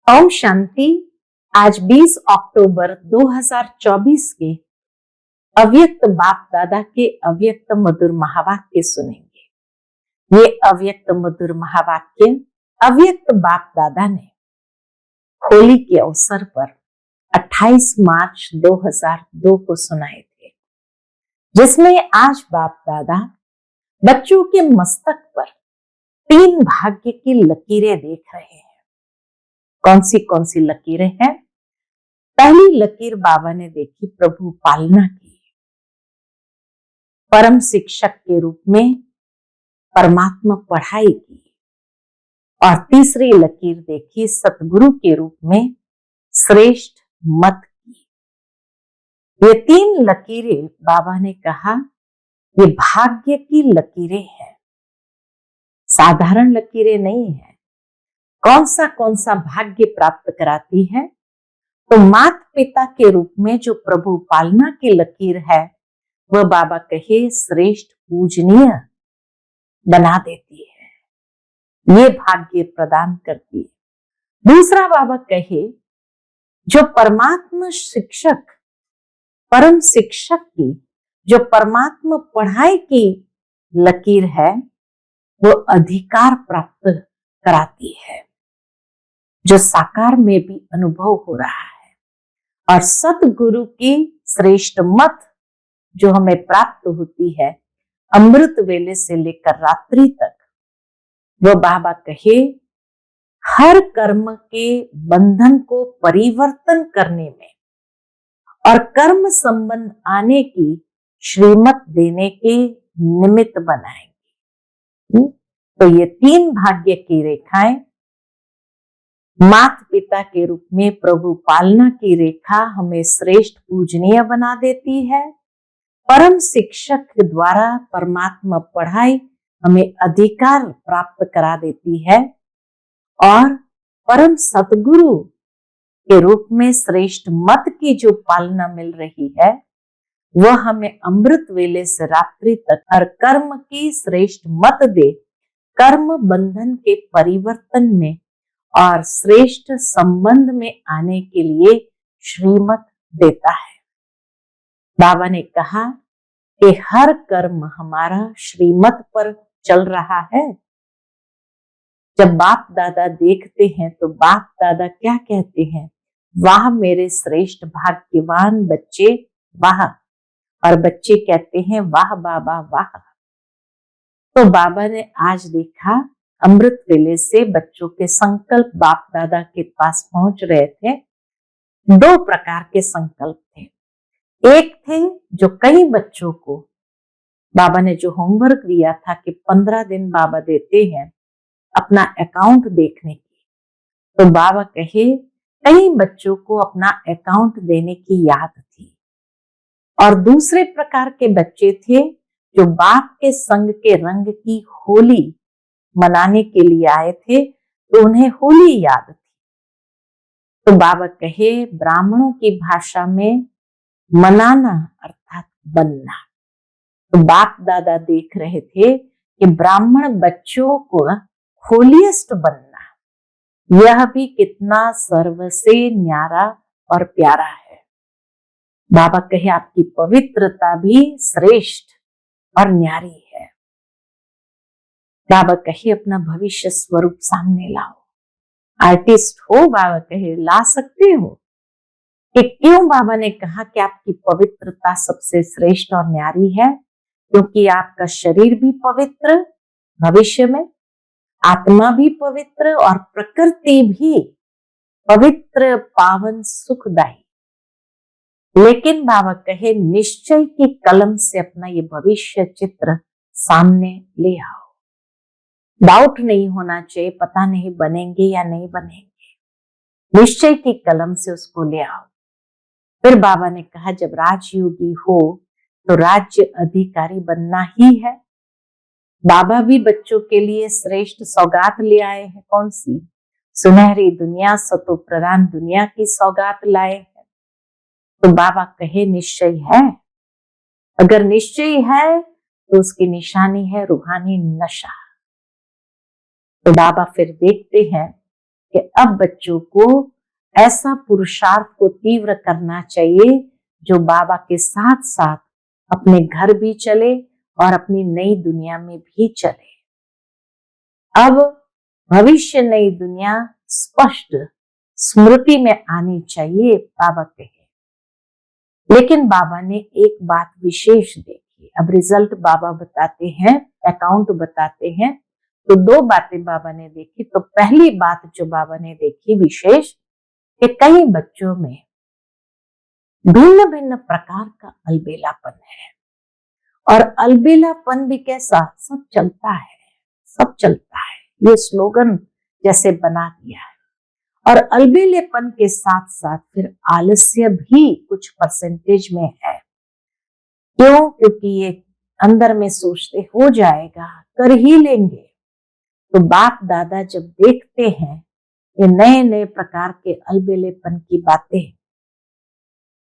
ओम शांति। आज 20 अक्टूबर 2024 के अव्यक्त बाप दादा के अव्यक्त मधुर महावाक्य सुनेंगे। ये अव्यक्त मधुर महावाक्य अव्यक्त बाप दादा ने होली के अवसर पर 28 मार्च 2002 को सुनाए थे, जिसमें आज बाप दादा बच्चों के मस्तक पर 3 भाग्य की लकीरें देख रहे हैं। कौन सी लकीरें हैं? पहली लकीर बाबा ने देखी प्रभु पालना की, परम शिक्षक के रूप में परमात्मा पढ़ाई की, और तीसरी लकीर देखी सतगुरु के रूप में श्रेष्ठ मत की। ये 3 लकीरें बाबा ने कहा ये भाग्य की लकीरें हैं, साधारण लकीरें नहीं है। कौन सा भाग्य प्राप्त कराती है? तो माता पिता के रूप में जो प्रभु पालना की लकीर है वह बाबा कहे श्रेष्ठ पूजनीय बना देती है, ये भाग्य प्रदान करती है। दूसरा बाबा कहे जो परमात्मा शिक्षक परम शिक्षक की जो परमात्मा पढ़ाई की लकीर है वो अधिकार प्राप्त कराती है, जो साकार में भी अनुभव हो रहा है। और सतगुरु की श्रेष्ठ मत जो हमें प्राप्त होती है अमृत वेले से लेकर रात्रि तक, वो बाबा कहे हर कर्म के बंधन को परिवर्तन करने में और कर्म संबंध आने की श्रीमत देने के निमित्त बनाएंगे। तो ये 3 भाग्य की रेखाएं माता पिता के रूप में प्रभु पालना की रेखा हमें श्रेष्ठ पूजनीय बना देती है, परम शिक्षक के द्वारा परमात्मा पढ़ाई हमें अधिकार प्राप्त करा देती है, और परम सतगुरु के रूप में श्रेष्ठ मत की जो पालना मिल रही है वह हमें अमृत वेले से रात्रि तक हर कर्म की श्रेष्ठ मत दे, कर्म बंधन के परिवर्तन में और श्रेष्ठ संबंध में आने के लिए श्रीमत देता है। बाबा ने कहा कि हर कर्म हमारा श्रीमत पर चल रहा है। जब बाप दादा देखते हैं तो बाप दादा क्या कहते हैं? वाह मेरे श्रेष्ठ भाग्यवान बच्चे वाह, और बच्चे कहते हैं वाह बाबा वाह। तो बाबा ने आज देखा अमृत वेले से बच्चों के संकल्प बाप दादा के पास पहुंच रहे थे। 2 प्रकार के संकल्प थे। एक थे जो कई बच्चों को बाबा ने जो होमवर्क दिया था कि 15 दिन बाबा देते हैं अपना अकाउंट देखने की, तो बाबा कहे कई बच्चों को अपना अकाउंट देने की याद थी। और दूसरे प्रकार के बच्चे थे जो बाप के संग के रंग की होली मनाने के लिए आए थे, तो उन्हें होली याद थी। तो बाबा कहे ब्राह्मणों की भाषा में मनाना अर्थात बनना। तो बाप दादा देख रहे थे कि ब्राह्मण बच्चों को होलीएस्ट बनना यह भी कितना सर्व से न्यारा और प्यारा है। बाबा कहे आपकी पवित्रता भी श्रेष्ठ और न्यारी है। बाबा कहे अपना भविष्य स्वरूप सामने लाओ। आर्टिस्ट हो, बाबा कहे ला सकते हो। कि क्यों बाबा ने कहा कि आपकी पवित्रता सबसे श्रेष्ठ और न्यारी है? क्योंकि आपका शरीर भी पवित्र, भविष्य में आत्मा भी पवित्र और प्रकृति भी पवित्र पावन सुखदायी। लेकिन बाबा कहे निश्चय की कलम से अपना ये भविष्य चित्र सामने ले आओ। डाउट नहीं होना चाहिए, पता नहीं बनेंगे या नहीं बनेंगे, निश्चय की कलम से उसको ले आओ। फिर बाबा ने कहा जब राजयोगी हो तो राज्य अधिकारी बनना ही है। बाबा भी बच्चों के लिए श्रेष्ठ सौगात ले आए हैं। कौन सी? सुनहरी दुनिया, सतो प्रधान दुनिया की सौगात लाए हैं। तो बाबा कहे निश्चय है। अगर निश्चय है तो उसकी निशानी है रूहानी नशा। तो बाबा फिर देखते हैं कि अब बच्चों को ऐसा पुरुषार्थ को तीव्र करना चाहिए जो बाबा के साथ साथ अपने घर भी चले और अपनी नई दुनिया में भी चले। अब भविष्य नई दुनिया स्पष्ट स्मृति में आनी चाहिए, बाबा कहे। लेकिन बाबा ने एक बात विशेष देखी। अब रिजल्ट बाबा बताते हैं, अकाउंट बताते हैं, तो दो बातें बाबा ने देखी। तो पहली बात जो बाबा ने देखी विशेष, कि कई बच्चों में भिन्न भिन्न प्रकार का अलबेलापन है। और अलबेलापन भी कैसा, सब चलता है, सब चलता है, ये स्लोगन जैसे बना दिया है। और अलबेलेपन के साथ साथ फिर आलस्य भी कुछ परसेंटेज में है। क्यों? क्योंकि ये अंदर में सोचते हो जाएगा, कर ही लेंगे। तो बाप दादा जब देखते हैं ये नए नए प्रकार के अलबेलेपन की बातें,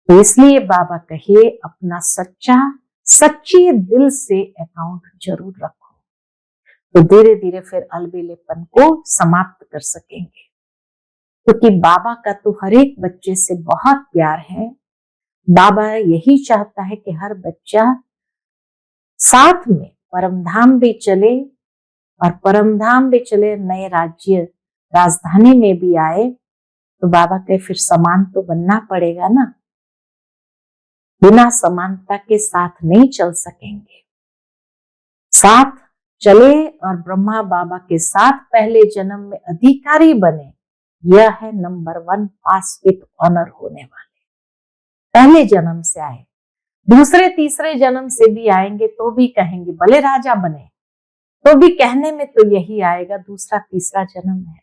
तो इसलिए बाबा कहे अपना सच्चे दिल से अकाउंट जरूर रखो, तो धीरे धीरे फिर अलबेलेपन को समाप्त कर सकेंगे। क्योंकि बाबा का तो हर एक बच्चे से बहुत प्यार है। बाबा यही चाहता है कि हर बच्चा साथ में परमधाम भी चले, और परमधाम भी चले, नए राज्य राजधानी में भी आए। तो बाबा के फिर समान तो बनना पड़ेगा ना, बिना समानता के साथ नहीं चल सकेंगे। साथ चले और ब्रह्मा बाबा के साथ पहले जन्म में अधिकारी बने, यह है नंबर 1 पास विथ ऑनर होने वाले। पहले जन्म से आए, दूसरे तीसरे जन्म से भी आएंगे तो भी कहेंगे भले राजा बने, तो भी कहने में तो यही आएगा दूसरा तीसरा जन्म है,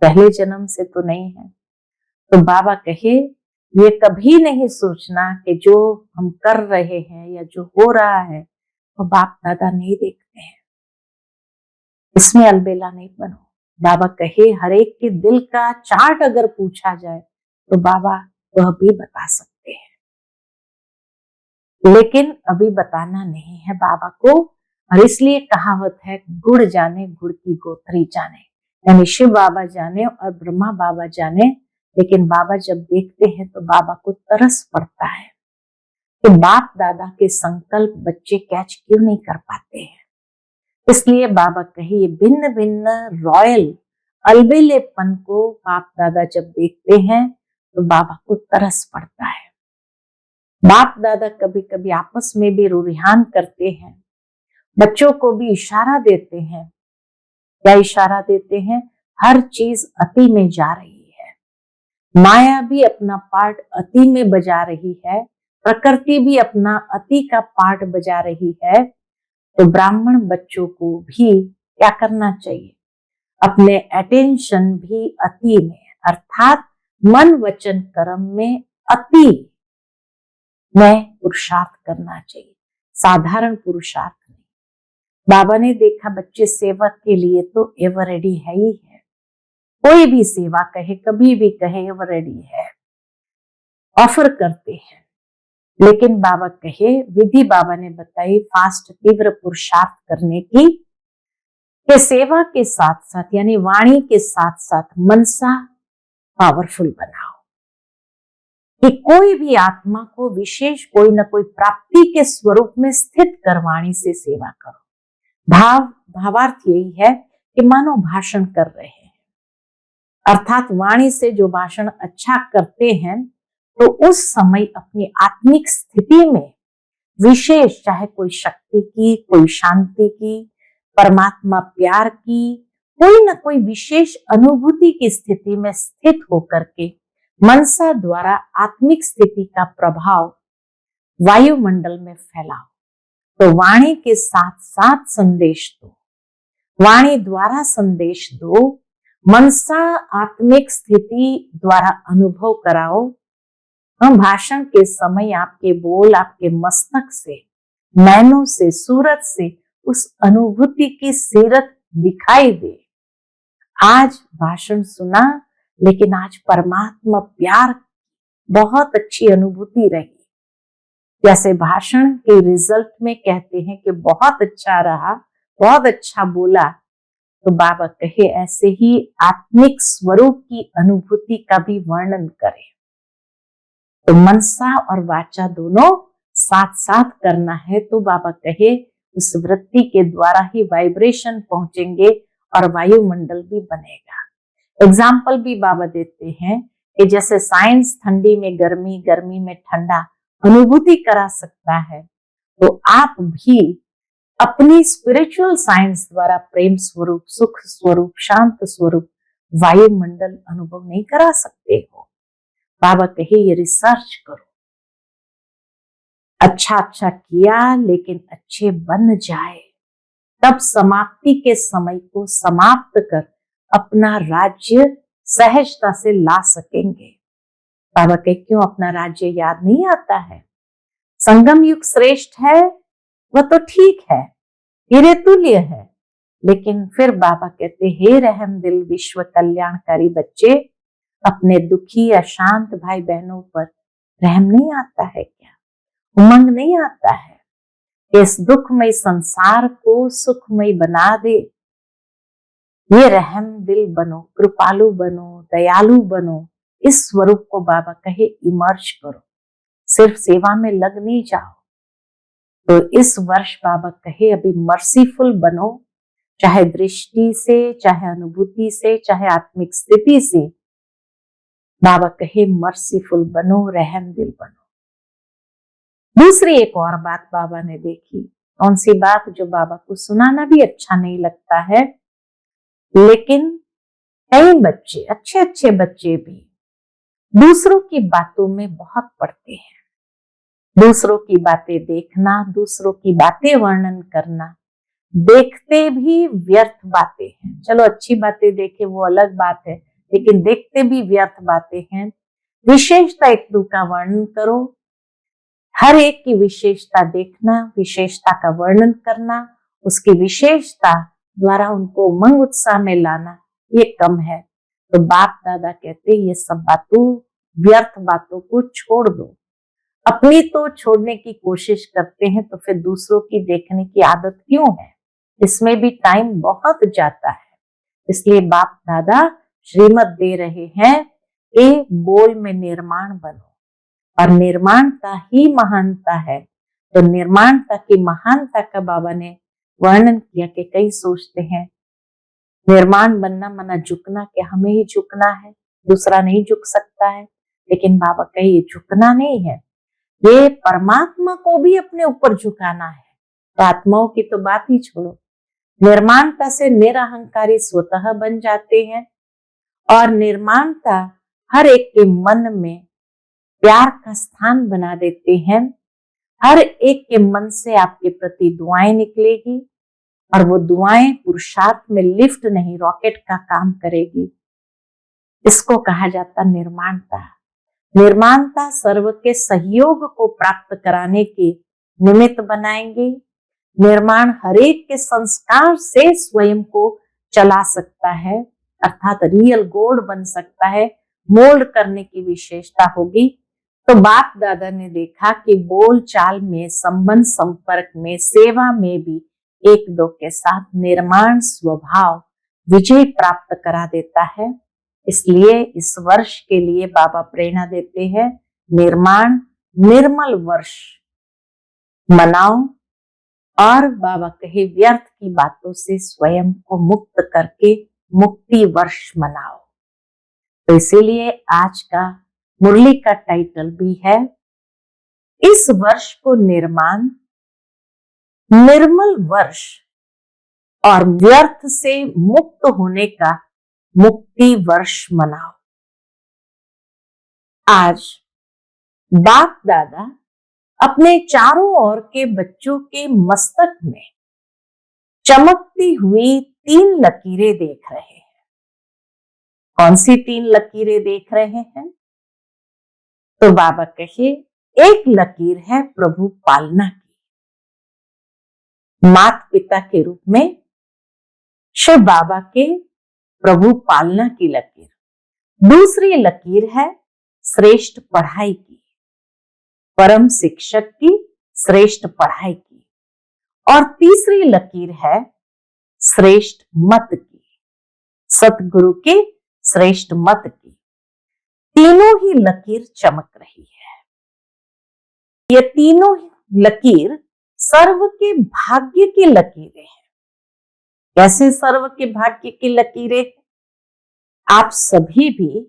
पहले जन्म से तो नहीं है। तो बाबा कहे ये कभी नहीं सोचना कि जो हम कर रहे हैं या जो हो रहा है वो बाप दादा नहीं देखते हैं, इसमें अलबेला नहीं बनो। बाबा कहे हर एक के दिल का चार्ट अगर पूछा जाए तो बाबा वह भी बता सकते हैं, लेकिन अभी बताना नहीं है बाबा को। और इसलिए कहावत है गुड़ जाने गुड़ की गोथरी जाने, यानी शिव बाबा जाने और ब्रह्मा बाबा जाने, लेकिन बाबा जब देखते हैं तो बाबा को तरस पड़ता है कि बाप दादा के संकल्प बच्चे कैच क्यों नहीं कर पाते हैं। इसलिए बाबा कहे भिन्न भिन्न रॉयल अलबेलेपन को बाप दादा जब देखते हैं तो बाबा को तरस पड़ता है। बाप दादा कभी कभी आपस में भी रुझान करते हैं, बच्चों को भी इशारा देते हैं। क्या इशारा देते हैं? हर चीज अति में जा रही है, माया भी अपना पार्ट अति में बजा रही है, प्रकृति भी अपना अति का पार्ट बजा रही है। तो ब्राह्मण बच्चों को भी क्या करना चाहिए? अपने अटेंशन भी अति में, अर्थात मन वचन कर्म में अति में पुरुषार्थ करना चाहिए, साधारण पुरुषार्थ नहीं। बाबा ने देखा बच्चे सेवक के लिए तो एवर रेडी है ही है, कोई भी सेवा कहे कभी भी कहे एवर रेडी है, ऑफर करते हैं। लेकिन बाबा कहे विधि बाबा ने बताई फास्ट तीव्र पुरुषार्थ करने की, कि सेवा के साथ साथ यानी वाणी के साथ साथ मनसा पावरफुल बनाओ, कि कोई भी आत्मा को विशेष कोई न कोई प्राप्ति के स्वरूप में स्थित कर वाणी से सेवा करो। भावार्थ यही है कि मानो भाषण कर रहे हैं, अर्थात वाणी से जो भाषण अच्छा करते हैं तो उस समय अपनी आत्मिक स्थिति में विशेष, चाहे कोई शक्ति की, कोई शांति की, परमात्मा प्यार की, कोई न कोई विशेष अनुभूति की स्थिति में स्थित होकर के मनसा द्वारा आत्मिक स्थिति का प्रभाव वायुमंडल में फैलाओ। तो वाणी के साथ साथ संदेश दो, वाणी द्वारा संदेश दो, मनसा आत्मिक स्थिति द्वारा अनुभव कराओ। हम भाषण के समय आपके बोल आपके मस्तक से, नैनों से, सूरत से उस अनुभूति की सीरत दिखाई दे। आज भाषण सुना, लेकिन आज परमात्मा प्यार बहुत अच्छी अनुभूति रही। जैसे भाषण के रिजल्ट में कहते हैं कि बहुत अच्छा रहा, बहुत अच्छा बोला, तो बाबा कहे ऐसे ही आत्मिक स्वरूप की अनुभूति का भी वर्णन करें। तो मनसा और वाचा दोनों साथ साथ करना है। तो बाबा कहे उस वृत्ति के द्वारा ही वाइब्रेशन पहुंचेंगे और वायुमंडल भी बनेगा। एग्जाम्पल भी बाबा देते हैं कि जैसे साइंस ठंडी में गर्मी, गर्मी में ठंडा अनुभूति करा सकता है, तो आप भी अपनी स्पिरिचुअल साइंस द्वारा प्रेम स्वरूप, सुख स्वरूप, शांत स्वरूप वायुमंडल अनुभव नहीं करा सकते हो। बाबा कहे ये रिसर्च करो, अच्छा अच्छा किया लेकिन अच्छे बन जाए, तब समाप्ति के समय को समाप्त कर अपना राज्य सहजता से ला सकेंगे। बाबा के क्यों अपना राज्य याद नहीं आता है? संगम युग श्रेष्ठ है वह तो ठीक है, हीरे तुल्य है, लेकिन फिर बाबा कहते हे रहम दिल विश्व कल्याणकारी बच्चे, अपने दुखी अशांत भाई बहनों पर रहम नहीं आता है क्या? उमंग नहीं आता है? इस दुखमय संसार को सुखमय बना दे, ये रहम दिल बनो, कृपालु बनो, दयालु बनो। इस स्वरूप को बाबा कहे इमर्ज करो, सिर्फ सेवा में लग नहीं जाओ। तो इस वर्ष बाबा कहे अभी मर्सीफुल बनो, चाहे दृष्टि से, चाहे अनुभूति से, चाहे आत्मिक स्थिति से। बाबा कहे मर्सीफुल बनो, रहम दिल बनो। दूसरी एक और बात बाबा ने देखी, कौन सी बात? जो बाबा को सुनाना भी अच्छा नहीं लगता है, लेकिन कई बच्चे, अच्छे अच्छे बच्चे भी दूसरों की बातों में बहुत पड़ते हैं। दूसरों की बातें देखना, दूसरों की बातें वर्णन करना, देखते भी व्यर्थ बातें हैं। चलो अच्छी बातें देखे वो अलग बात है, लेकिन देखते भी व्यर्थ बातें हैं। विशेषता एक दो का वर्णन करो, हर एक की विशेषता देखना, विशेषता का वर्णन करना, उसकी विशेषता द्वारा उनको उमंग उत्साह में लाना, ये कम है। तो बाप दादा कहते ये सब बातों, व्यर्थ बातों को छोड़ दो। अपनी तो छोड़ने की कोशिश करते हैं, तो फिर दूसरों की देखने की आदत क्यों है? इसमें भी टाइम बहुत जाता है। इसलिए बाप दादा श्रीमत दे रहे हैं कि बोल में निर्माण बनो, और निर्माणता ही महानता है। तो निर्माणता की महानता का बाबा ने वर्णन किया कि कई सोचते हैं निर्माण बनना मना झुकना, कि हमें ही झुकना है, दूसरा नहीं झुक सकता है। लेकिन बाबा कहे ये झुकना नहीं है, ये परमात्मा को भी अपने ऊपर झुकाना है। तो आत्माओं की तो बात ही छोड़ो, निर्माणता से निरअहंकारी स्वतः बन जाते हैं, और निर्माणता हर एक के मन में प्यार का स्थान बना देते हैं। हर एक के मन से आपके प्रति दुआएं निकलेगी, और वो दुआएं पुरुषार्थ में लिफ्ट नहीं, रॉकेट का काम करेगी। इसको कहा जाता निर्माणता। निर्माणता सर्व के सहयोग को प्राप्त कराने के निमित्त बनाएंगे। निर्माण हरेक के संस्कार से स्वयं को चला सकता है, अर्थात रियल गोल्ड बन सकता है, मोल्ड करने की विशेषता होगी। तो बाप दादा ने देखा कि बोल चाल में, संबंध संपर्क में, सेवा में भी एक दो के साथ निर्माण स्वभाव विजय प्राप्त करा देता है। इसलिए इस वर्ष के लिए बाबा प्रेरणा देते हैं, निर्माण निर्मल वर्ष मनाओ, और बाबा कहे व्यर्थ की बातों से स्वयं को मुक्त करके मुक्ति वर्ष मनाओ। तो इसीलिए आज का मुरली का टाइटल भी है, इस वर्ष को निर्माण निर्मल वर्ष और व्यर्थ से मुक्त होने का मुक्ति वर्ष मनाओ। आज बाप दादा अपने चारों ओर के बच्चों के मस्तक में चमकती हुई 3 लकीरें देख रहे हैं। कौन सी 3 लकीरें देख रहे हैं? तो बाबा कहे एक लकीर है प्रभु पालना की, माता पिता के रूप में शिव बाबा के प्रभु पालना की लकीर। दूसरी लकीर है श्रेष्ठ पढ़ाई की, परम शिक्षक की श्रेष्ठ पढ़ाई की। और तीसरी लकीर है श्रेष्ठ मत की, सतगुरु के श्रेष्ठ मत की तीनों ही लकीर चमक रही है। ये तीनों लकीर सर्व के भाग्य की लकीरें हैं। कैसे सर्व के भाग्य की लकीरें? आप सभी भी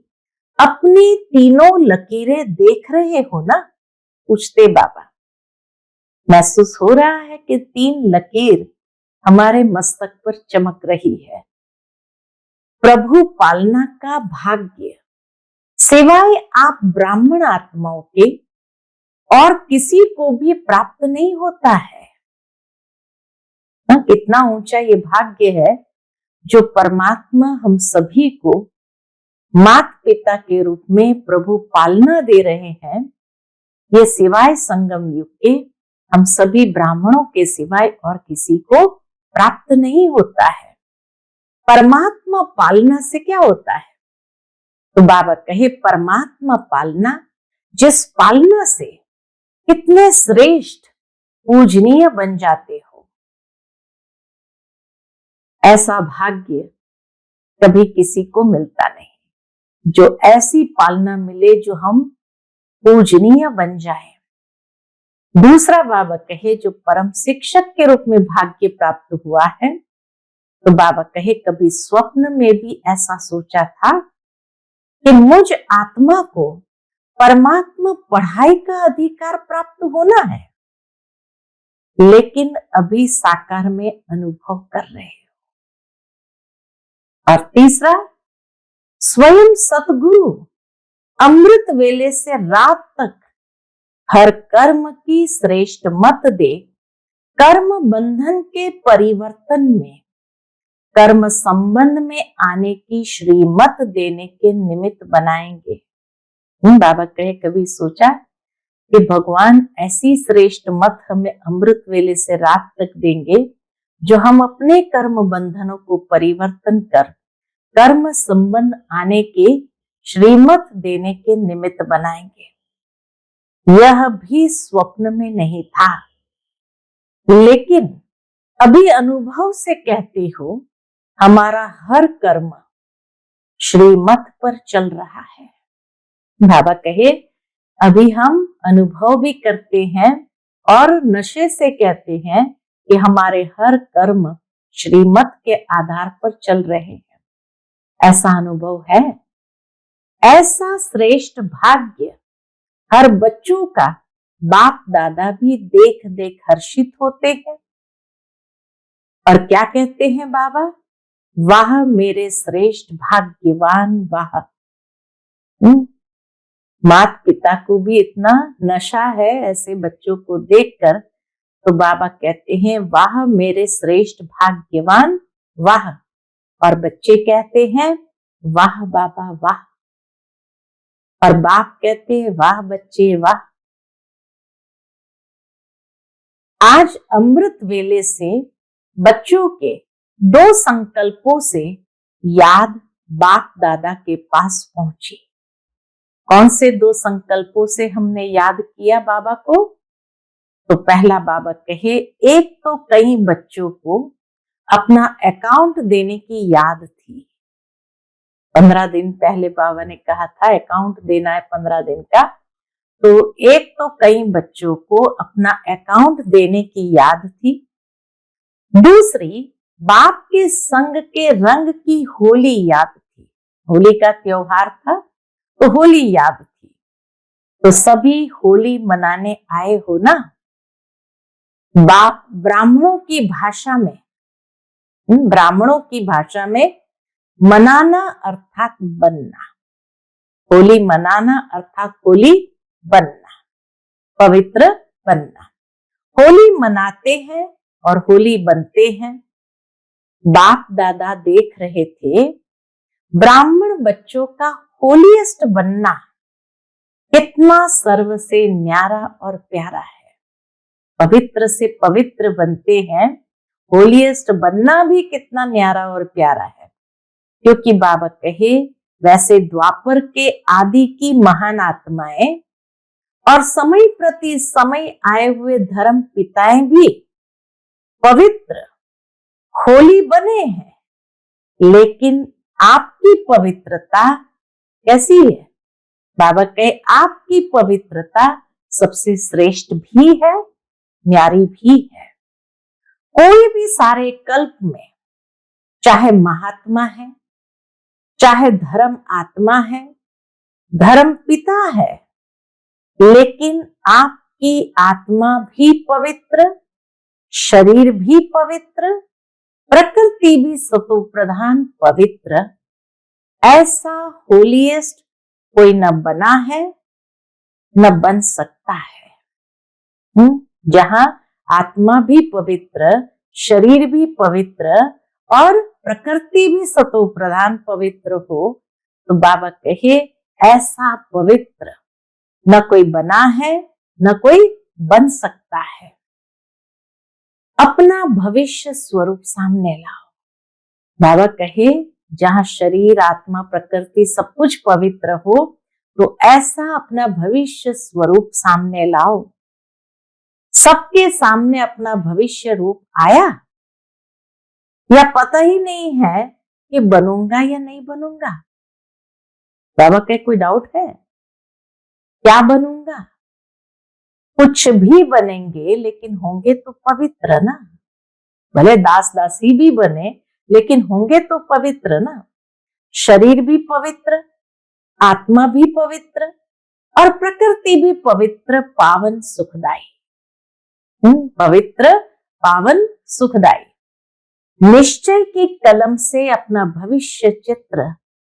अपनी तीनों लकीरें देख रहे हो ना? पूछते बाबा। महसूस हो रहा है कि तीन लकीर हमारे मस्तक पर चमक रही है। प्रभु पालना का भाग्य सिवाय आप ब्राह्मण आत्माओं के और किसी को भी प्राप्त नहीं होता है। कितना ऊंचा ये भाग्य है जो परमात्मा हम सभी को माता पिता के रूप में प्रभु पालना दे रहे हैं। ये सिवाय संगम युग के हम सभी ब्राह्मणों के सिवाय और किसी को प्राप्त नहीं होता है। परमात्मा पालना से क्या होता है? तो बाबा कहे परमात्मा पालना, जिस पालना से कितने श्रेष्ठ पूजनीय बन जाते हो, ऐसा भाग्य कभी किसी को मिलता नहीं। जो ऐसी पालना मिले जो हम पूजनीय बन जाए। दूसरा बाबा कहे जो परम शिक्षक के रूप में भाग्य प्राप्त हुआ है, तो बाबा कहे कभी स्वप्न में भी ऐसा सोचा था कि मुझ आत्मा को परमात्मा पढ़ाई का अधिकार प्राप्त होना है, लेकिन अभी साकार में अनुभव कर रहे हो। और तीसरा, स्वयं सतगुरु अमृत वेले से रात तक हर कर्म की श्रेष्ठ मत दे, कर्म बंधन के परिवर्तन में, कर्म संबंध में आने की श्रीमत देने के निमित्त बनाएंगे। बाबा कहे कभी सोचा कि भगवान ऐसी श्रेष्ठ मत हमें अमृत वेले से रात तक देंगे जो हम अपने कर्म बंधनों को परिवर्तन कर कर्म संबंध आने के श्रीमत देने के निमित्त बनाएंगे। यह भी स्वप्न में नहीं था, लेकिन अभी अनुभव से कहती हो हमारा हर कर्म श्रीमत पर चल रहा है। बाबा कहे अभी हम अनुभव भी करते हैं और नशे से कहते हैं कि हमारे हर कर्म श्रीमत के आधार पर चल रहे हैं। ऐसा अनुभव है। ऐसा श्रेष्ठ भाग्य हर बच्चों का बाप दादा भी देख देख हर्षित होते हैं। और क्या कहते हैं बाबा? वाह मेरे श्रेष्ठ भाग्यवान वाह। माता पिता को भी इतना नशा है ऐसे बच्चों को देखकर, तो बाबा कहते हैं वाह मेरे श्रेष्ठ भाग्यवान वाह। और बच्चे कहते हैं वाह बाबा वाह। और बाप कहते हैं वाह बच्चे वाह। आज अमृत वेले से बच्चों के दो संकल्पों से याद बाप दादा के पास पहुंची। कौन से दो संकल्पों से हमने याद किया बाबा को? तो पहला बाबा कहे एक तो कई बच्चों को अपना अकाउंट देने की याद थी। 15 दिन पहले बाबा ने कहा था अकाउंट देना है 15 दिन का। तो एक तो कई बच्चों को अपना अकाउंट देने की याद थी। दूसरी बाप के संग के रंग की होली याद थी। होली का त्योहार था तो होली याद थी। तो सभी होली मनाने आए हो ना। बाप ब्राह्मणों की भाषा में मनाना अर्थात बनना, होली मनाना अर्थात होली बनना, पवित्र बनना। होली मनाते हैं और होली बनते हैं। बाप दादा देख रहे थे ब्राह्मण बच्चों का होलीएस्ट बनना कितना सर्व से न्यारा और प्यारा है। पवित्र से पवित्र बनते हैं, होलीएस्ट बनना भी कितना न्यारा और प्यारा है। क्योंकि बाबा कहे वैसे द्वापर के आदि की महान आत्माएं और समय प्रति समय आए हुए धर्म पिताएं भी पवित्र होली बने हैं, लेकिन आपकी पवित्रता कैसी है? बाबा कहे आपकी पवित्रता सबसे श्रेष्ठ भी है, न्यारी भी है। कोई भी सारे कल्प में, चाहे महात्मा है, चाहे धर्म आत्मा है, धर्म पिता है, लेकिन आपकी आत्मा भी पवित्र, शरीर भी पवित्र, प्रकृति भी सतो प्रधान पवित्र, ऐसा होलीएस्ट कोई न बना है न बन सकता है। जहां आत्मा भी पवित्र, शरीर भी पवित्र और प्रकृति भी सतो प्रधान पवित्र हो, तो बाबा कहे ऐसा पवित्र न कोई बना है न कोई बन सकता है। अपना भविष्य स्वरूप सामने लाओ। बाबा कहे जहां शरीर, आत्मा, प्रकृति सब कुछ पवित्र हो, तो ऐसा अपना भविष्य स्वरूप सामने लाओ। सबके सामने अपना भविष्य रूप आया या पता ही नहीं है कि बनूंगा या नहीं बनूंगा? बाबा के कोई डाउट है? क्या बनूंगा? कुछ भी बनेंगे लेकिन होंगे तो पवित्र ना। भले दास दासी भी बने लेकिन होंगे तो पवित्र ना। शरीर भी पवित्र, आत्मा भी पवित्र और प्रकृति भी पवित्र, पावन, सुखदाई। पवित्र, पावन, सुखदाई। निश्चय की कलम से अपना भविष्य चित्र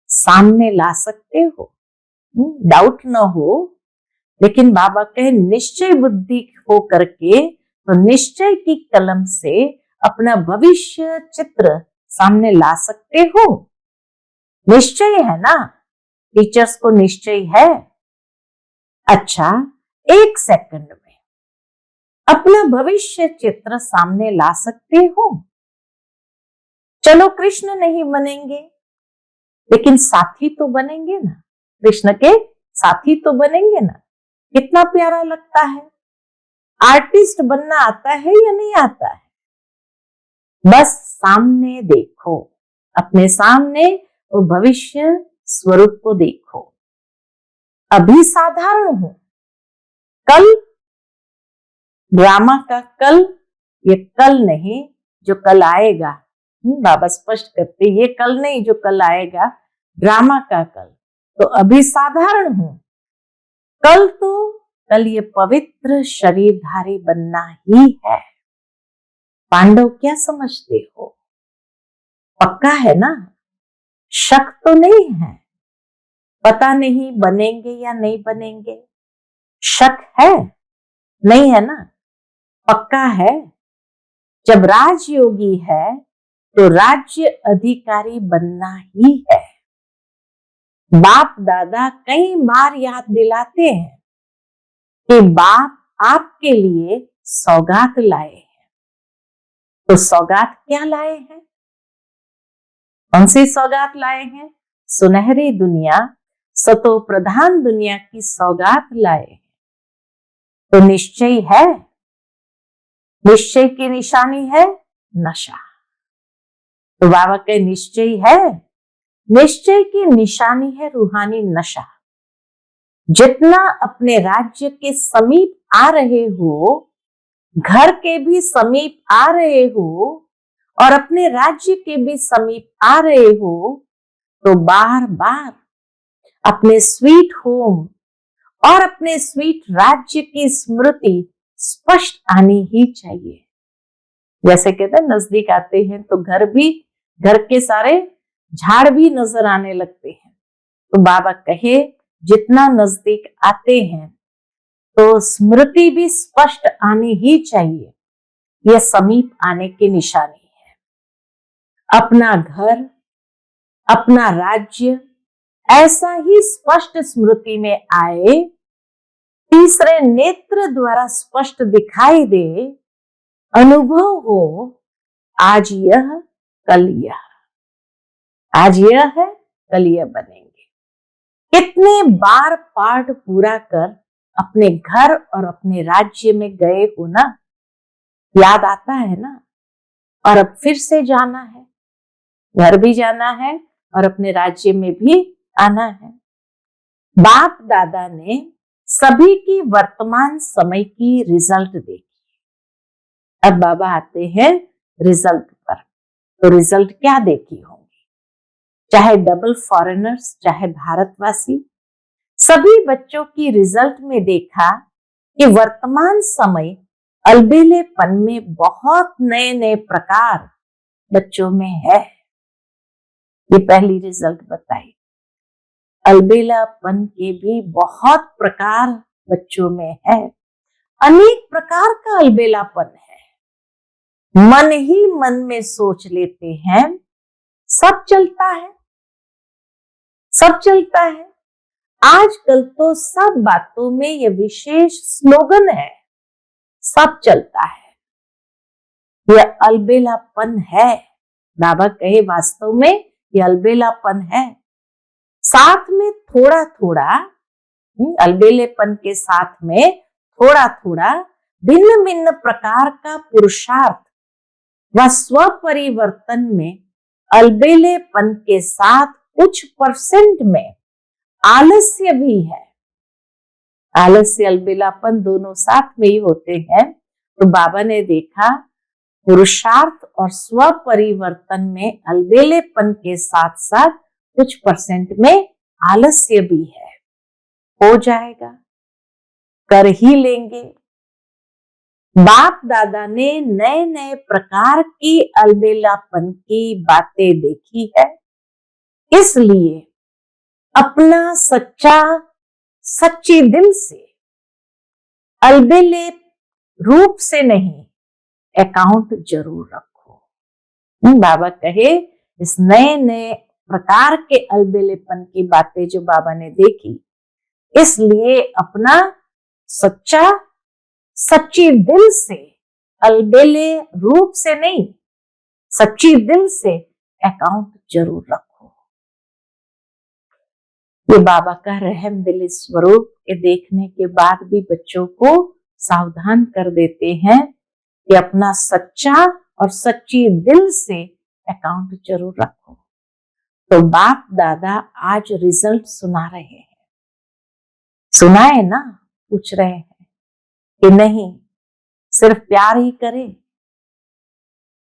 सामने ला सकते हो, डाउट न हो। लेकिन बाबा कहे निश्चय बुद्धि हो करके, तो निश्चय की कलम से अपना भविष्य चित्र सामने ला सकते हो। निश्चय है ना, टीचर्स को निश्चय है। अच्छा, 1 सेकंड में अपना भविष्य चित्र सामने ला सकते हो। चलो कृष्ण नहीं बनेंगे लेकिन साथी तो बनेंगे ना, कृष्ण के साथी तो बनेंगे ना। कितना प्यारा लगता है। आर्टिस्ट बनना आता है या नहीं आता है? बस सामने देखो, अपने सामने वो भविष्य स्वरूप को देखो। अभी साधारण हूं, कल ड्रामा का कल, ये कल नहीं जो कल आएगा। बाबा स्पष्ट करते, ये कल नहीं जो कल आएगा, ड्रामा का कल। तो अभी साधारण हूं, कल ये पवित्र शरीरधारी बनना ही है। पांडव क्या समझते हो? पक्का है ना? शक तो नहीं है? पता नहीं बनेंगे या नहीं बनेंगे, शक है? नहीं है ना? पक्का है। जब राजयोगी है तो राज्य अधिकारी बनना ही है। बाप दादा कई बार याद दिलाते हैं कि बाप आपके लिए सौगात लाए हैं। तो सौगात क्या लाए हैं? कौन सी सौगात लाए हैं? सुनहरी दुनिया, सतो प्रधान दुनिया की सौगात लाए हैं। तो निश्चय है, निश्चय की निशानी है नशा। तो बाबा के निश्चय है, निश्चय की निशानी है रूहानी नशा। जितना अपने राज्य के समीप आ रहे हो, घर के भी समीप आ रहे हो और अपने राज्य के भी समीप आ रहे हो, तो बार बार अपने स्वीट होम और अपने स्वीट राज्य की स्मृति स्पष्ट आनी ही चाहिए। जैसे कहते हैं नजदीक आते हैं तो घर के सारे झाड़ भी नजर आने लगते हैं। तो बाबा कहे जितना नजदीक आते हैं तो स्मृति भी स्पष्ट आनी ही चाहिए। यह समीप आने की निशानी है। अपना घर, अपना राज्य ऐसा ही स्पष्ट स्मृति में आए, तीसरे नेत्र द्वारा स्पष्ट दिखाई दे, अनुभव हो, आज यह कल यह, आज यह है कल यह बनेंगे। कितने बार पाठ पूरा कर अपने घर और अपने राज्य में गए हो ना, याद आता है ना। और अब फिर से जाना है, घर भी जाना है, और अपने राज्य में भी आना है। बाप दादा ने सभी की वर्तमान समय की रिजल्ट देखी। अब बाबा आते हैं रिजल्ट पर। तो रिजल्ट क्या देखी होंगी? चाहे डबल फॉरेनर्स, चाहे भारतवासी, सभी बच्चों की रिजल्ट में देखा कि वर्तमान समय अलबेलेपन में बहुत नए नए प्रकार बच्चों में है। ये पहली रिजल्ट बताई। अलबेलापन के भी बहुत प्रकार बच्चों में है। अनेक प्रकार का अलबेलापन है। मन ही मन में सोच लेते हैं सब चलता है, सब चलता है। आजकल तो सब बातों में ये विशेष स्लोगन है, सब चलता है। यह अलबेलापन है। बाबा कहे वास्तव में यह अलबेलापन है। साथ में थोड़ा थोड़ा अलबेलेपन के साथ में थोड़ा थोड़ा भिन्न भिन्न प्रकार का पुरुषार्थ व स्व परिवर्तन में अलबेलेपन के साथ कुछ % में आलस्य भी है। आलस्य अलबेलापन दोनों साथ में ही होते हैं। तो बाबा ने देखा पुरुषार्थ और स्व परिवर्तन में अलबेलेपन के साथ साथ कुछ % में आलस्य भी है। हो जाएगा, कर ही लेंगे। बाप दादा ने नए नए प्रकार की अलबेलापन की बातें देखी है, इसलिए अपना सच्ची दिल से अलबेले रूप से नहीं अकाउंट जरूर रखो। बाबा कहे इस नए नए प्रकार के अलबेलेपन की बातें जो बाबा ने देखी, इसलिए अपना सच्ची दिल से, अलबेले रूप से नहीं, सच्ची दिल से अकाउंट जरूर रखो। ये बाबा का रहम दिल स्वरूप के देखने के बाद भी बच्चों को सावधान कर देते हैं कि अपना सच्चा और सच्ची दिल से अकाउंट जरूर रखो। तो बाप दादा आज रिजल्ट सुना रहे हैं। सुनाए ना, पूछ रहे हैं कि नहीं सिर्फ प्यार ही करे,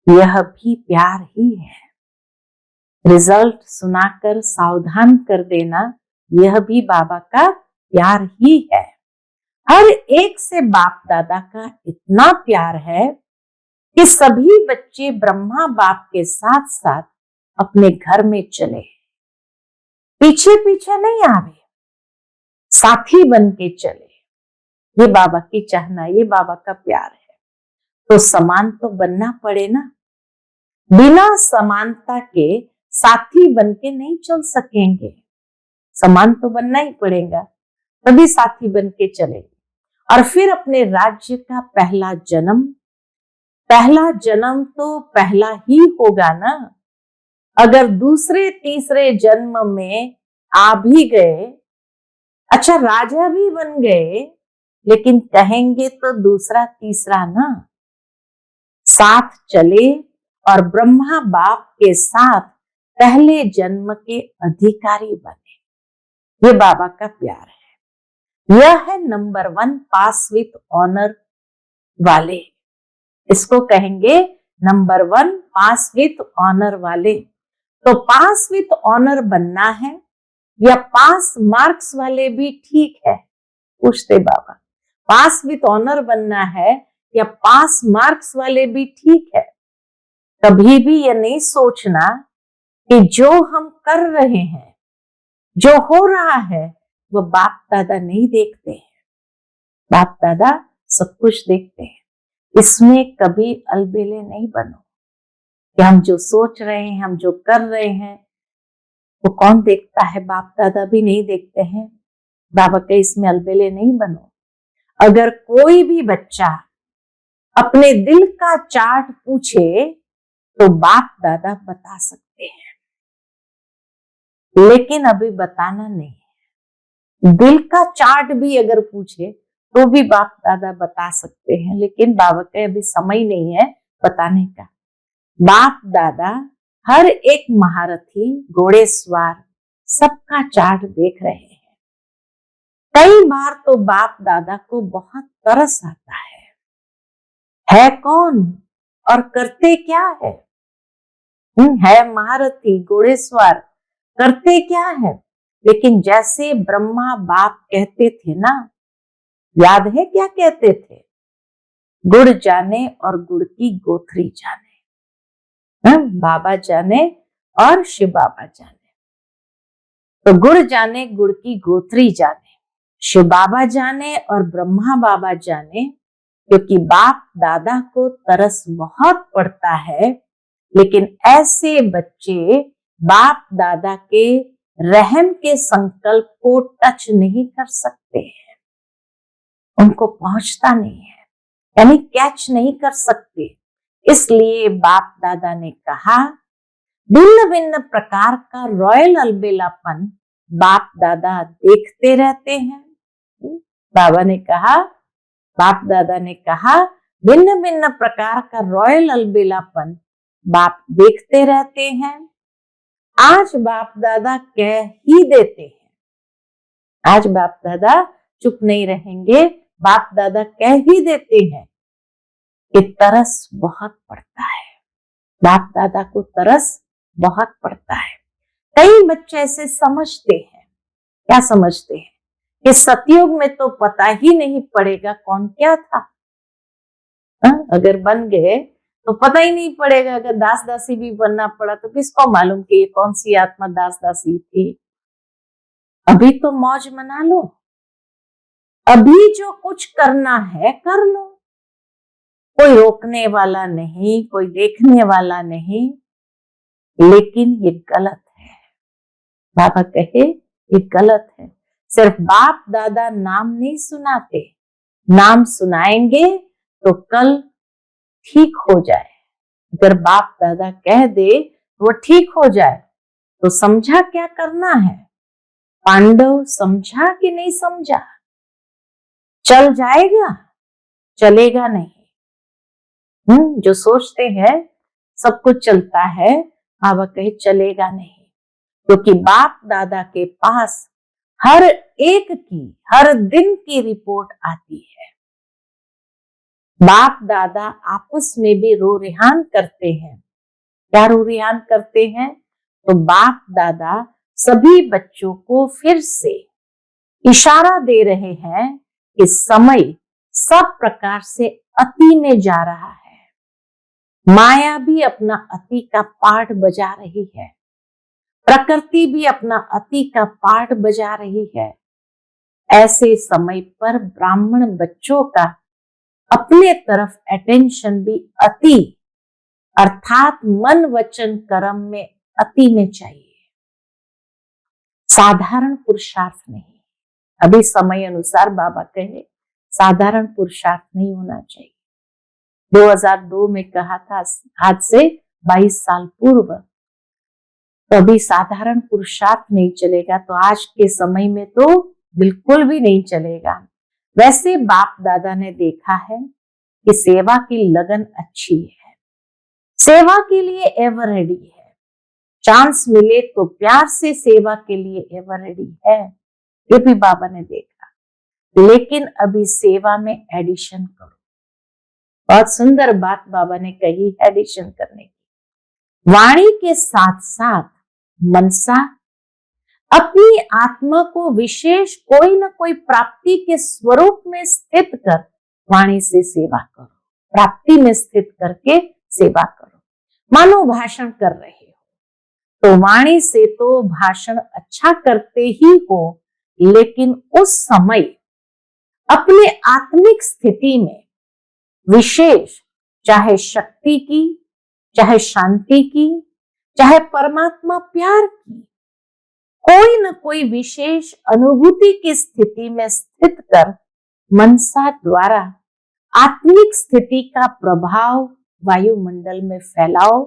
यह भी प्यार ही है। रिजल्ट सुनाकर सावधान कर देना, यह भी बाबा का प्यार ही है। हर एक से बाप दादा का इतना प्यार है कि सभी बच्चे ब्रह्मा बाप के साथ साथ अपने घर में चले, पीछे पीछे नहीं आवे, साथी बन के चले। ये बाबा की चाहना, ये बाबा का प्यार है। तो समान तो बनना पड़े ना। बिना समानता के साथी बन के नहीं चल सकेंगे। समान तो बनना ही पड़ेगा, तभी साथी बन के चलेंगे। और फिर अपने राज्य का पहला जन्म तो पहला ही होगा ना। अगर दूसरे तीसरे जन्म में आ भी गए, अच्छा राजा भी बन गए, लेकिन कहेंगे तो दूसरा तीसरा ना। साथ चले और ब्रह्मा बाप के साथ पहले जन्म के अधिकारी बने। ये बाबा का प्यार है। यह है नंबर 1 पास विथ ऑनर वाले। इसको कहेंगे नंबर 1 पास विथ ऑनर वाले। तो पास विथ ऑनर बनना है या पास मार्क्स वाले भी ठीक है? पूछते बाबा, पास विथ ऑनर बनना है या पास मार्क्स वाले भी ठीक है? कभी भी ये नहीं सोचना कि जो हम कर रहे हैं, जो हो रहा है, वो बाप दादा नहीं देखते हैं। बाप दादा सब कुछ देखते हैं। इसमें कभी अलबेले नहीं बनो कि हम जो सोच रहे हैं, हम जो कर रहे हैं, वो कौन देखता है? बाप दादा भी नहीं देखते हैं। बाबा के इसमें अलबेले नहीं बनो। अगर कोई भी बच्चा अपने दिल का चार्ट पूछे तो बाप दादा बता सकते हैं, लेकिन अभी बताना नहीं है। दिल का चार्ट भी अगर पूछे तो भी बाप दादा बता सकते हैं, लेकिन बाबा के अभी समय नहीं है बताने का। बाप दादा हर एक महारथी, घोड़ेसवार सबका चार्ट देख रहे हैं। कई बार तो बाप दादा को बहुत तरस आता है कौन और करते क्या है? है महारथी, घोड़ेसवार, करते क्या है? लेकिन जैसे ब्रह्मा बाप कहते थे ना, याद है क्या कहते थे? गुड़ जाने और गुड़ की गोथरी जाने, बाबा जाने और शिव बाबा जाने। तो गुड़ जाने, गुड़ की गोथरी जाने, शिव बाबा जाने और ब्रह्मा बाबा जाने, क्योंकि बाप दादा को तरस बहुत पड़ता है। लेकिन ऐसे बच्चे बाप दादा के रहम के संकल्प को टच नहीं कर सकते हैं, उनको पहुंचता नहीं है, यानी कैच नहीं कर सकते। इसलिए बाप दादा ने कहा, भिन्न भिन्न प्रकार का रॉयल अलबेलापन बाप दादा देखते रहते हैं। बाबा ने कहा, बाप दादा ने कहा, भिन्न भिन्न प्रकार का रॉयल अलबेलापन बाप देखते रहते हैं। आज बाप दादा कह ही देते हैं, आज बाप दादा चुप नहीं रहेंगे, बाप दादा कह ही देते हैं कि तरस बहुत पड़ता है, बाप दादा को तरस बहुत पड़ता है। कई बच्चे ऐसे समझते हैं, क्या समझते हैं कि सतयुग में तो पता ही नहीं पड़ेगा कौन क्या था। अगर बन गए तो पता ही नहीं पड़ेगा, अगर दास दासी भी बनना पड़ा तो किसको मालूम कि ये कौन सी आत्मा दास दासी थी। अभी तो मौज मना लो, अभी जो कुछ करना है कर लो, कोई रोकने वाला नहीं, कोई देखने वाला नहीं। लेकिन ये गलत है, बाबा कहे ये गलत है। सिर्फ बाप दादा नाम नहीं सुनाते, नाम सुनाएंगे तो कल ठीक हो जाए। अगर बाप दादा कह दे वो ठीक हो जाए तो समझा क्या करना है? पांडव समझा कि नहीं समझा? चल जाएगा, चलेगा नहीं। जो सोचते हैं सब कुछ चलता है, बाबा कहे चलेगा नहीं, क्योंकि बाप दादा के पास हर एक की, हर दिन की रिपोर्ट आती है। बाप दादा आपस में भी रो रिहान करते हैं। क्या रो रिहान करते हैं? तो बाप दादा सभी बच्चों को फिर से इशारा दे रहे हैं कि समय सब प्रकार से अति में जा रहा है। माया भी अपना अति का पाठ बजा रही है, प्रकृति भी अपना अति का पाठ बजा रही है। ऐसे समय पर ब्राह्मण बच्चों का अपने तरफ अटेंशन भी अति, अर्थात मन वचन कर्म में अति में चाहिए, साधारण पुरुषार्थ नहीं। अभी समय अनुसार बाबा कहे साधारण पुरुषार्थ नहीं होना चाहिए। 2002 में कहा था, आज से 22 साल पूर्व, तो अभी साधारण पुरुषार्थ नहीं चलेगा, तो आज के समय में तो बिल्कुल भी नहीं चलेगा। वैसे बाप दादा ने देखा है कि सेवा की लगन अच्छी है, सेवा के लिए एवर रेडी है, चांस मिले तो प्यार से सेवा के लिए एवर रेडी है, ये भी बाबा ने देखा। लेकिन अभी सेवा में एडिशन करो। बहुत सुंदर बात बाबा ने कही एडिशन करने की। वाणी के साथ साथ मनसा, अपनी आत्मा को विशेष कोई न कोई प्राप्ति के स्वरूप में स्थित कर वाणी से सेवा करो, प्राप्ति में स्थित करके सेवा करो। मानो भाषण कर रहे हो तो वाणी से तो भाषण अच्छा करते ही हो, लेकिन उस समय अपने आत्मिक स्थिति में विशेष, चाहे शक्ति की, चाहे शांति की, चाहे परमात्मा प्यार की, कोई न कोई विशेष अनुभूति की स्थिति में स्थित कर मनसा द्वारा आत्मिक स्थिति का प्रभाव वायुमंडल में फैलाओ